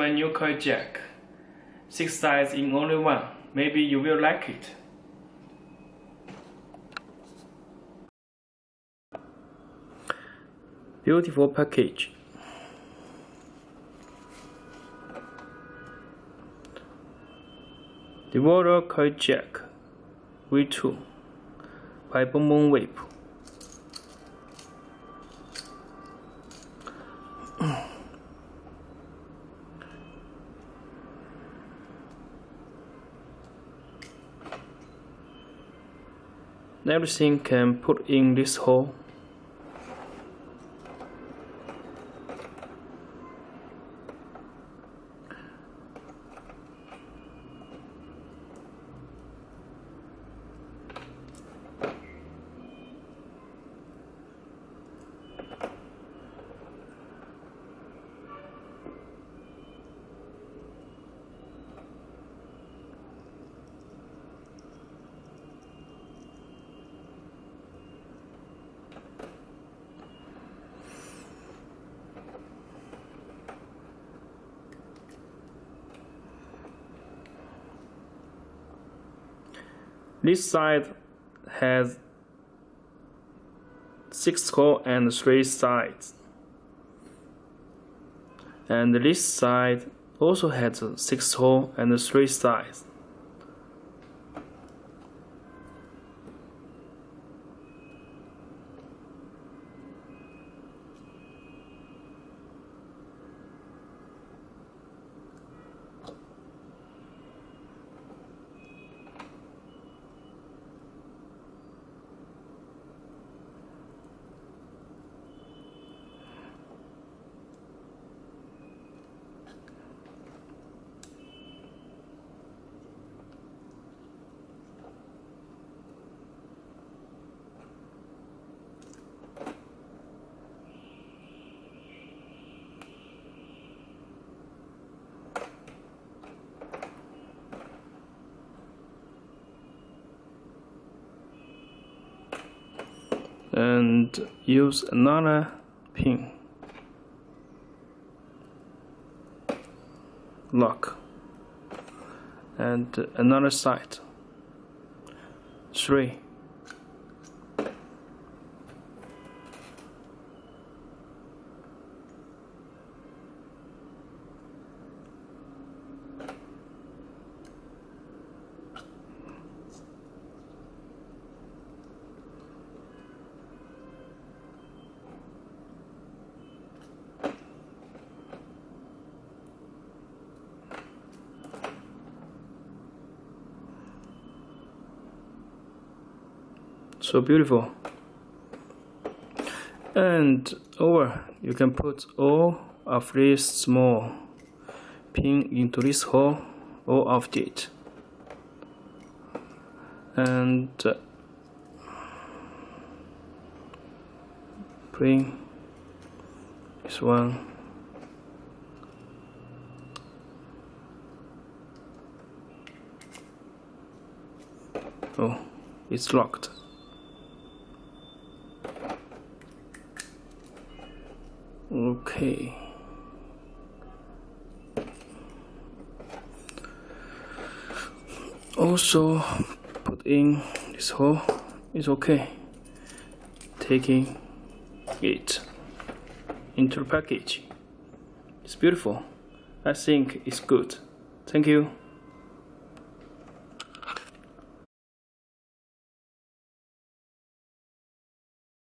my new coil jack. 6 sides in only one. Maybe you will like it. Beautiful package. Revolver Coil Jig V2 by Boomboom. Everything can put in this hole. This side has 6 holes and 3 sides, and this side also has 6 holes and 3 sides. And use another pin lock and another side 3. So beautiful. And over, you can put all of these small pin into this hole, all of it, and bring this one. Oh, it's locked. Okay. Also put in this hole. It's okay. Taking it into the package. It's beautiful. I think it's good. Thank you.